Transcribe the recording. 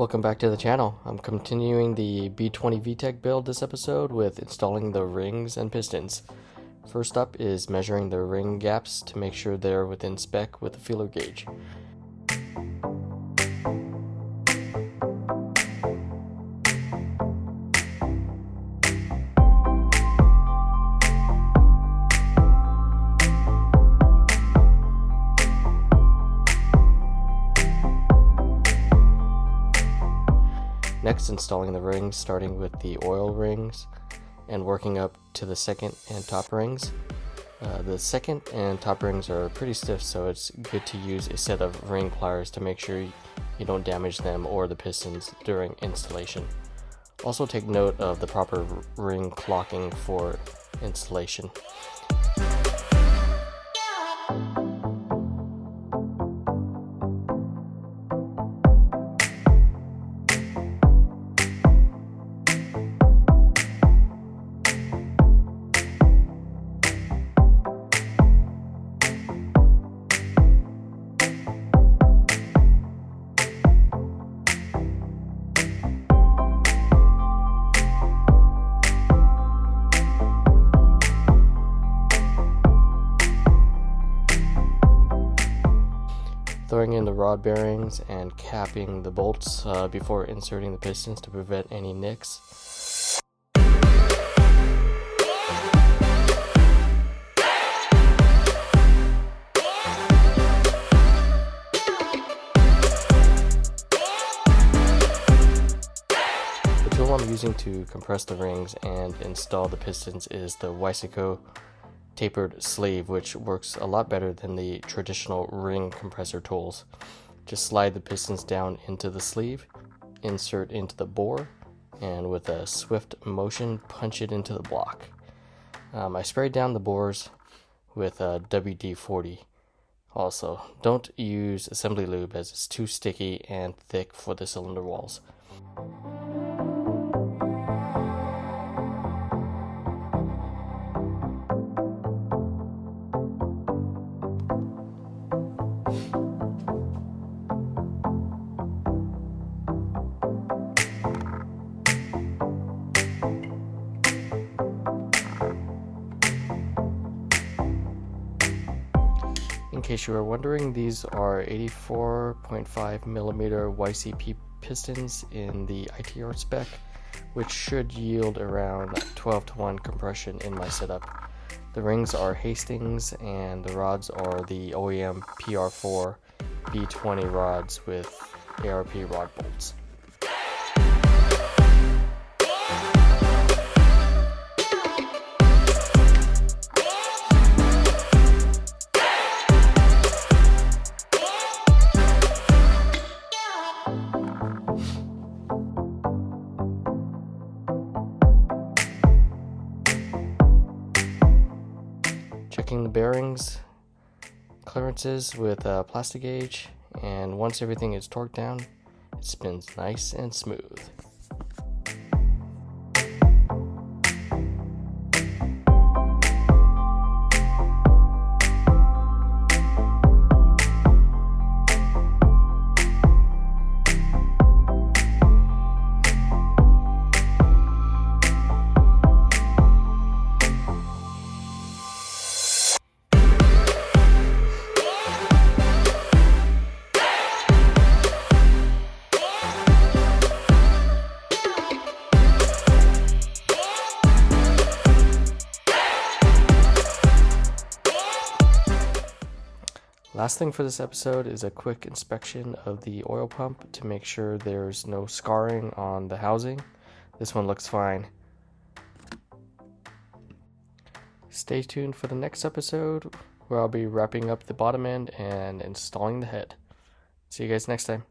Welcome back to the channel. I'm continuing the B20Vtec build this episode with installing the rings and pistons. First up is measuring the ring gaps to make sure they're within spec with a feeler gauge. Next, installing the rings, starting with the oil rings and working up to the second and top rings. The second and top rings are pretty stiff, so it's good to use a set of ring pliers to make sure you don't damage them or the pistons during installation. Also take note of the proper ring clocking for installation. Throwing in the rod bearings and capping the bolts before inserting the pistons to prevent any nicks. The tool I'm using to compress the rings and install the pistons is the Weisico tapered sleeve, which works a lot better than the traditional ring compressor tools. Just slide the pistons down into the sleeve, insert into the bore, and with a swift motion punch it into the block. I sprayed down the bores with WD-40. Also, don't use assembly lube as it's too sticky and thick for the cylinder walls. In case you are wondering, these are 84.5mm YCP pistons in the ITR spec, which should yield around 12-to-1 compression in my setup. The rings are Hastings and the rods are the OEM PR4 B20 rods with ARP rod bolts. Checking the bearings clearances with a plastic gauge, and once everything is torqued down, it spins nice and smooth. Last thing for this episode is a quick inspection of the oil pump to make sure there's no scarring on the housing. This one looks fine. Stay tuned for the next episode where I'll be wrapping up the bottom end and installing the head. See you guys next time.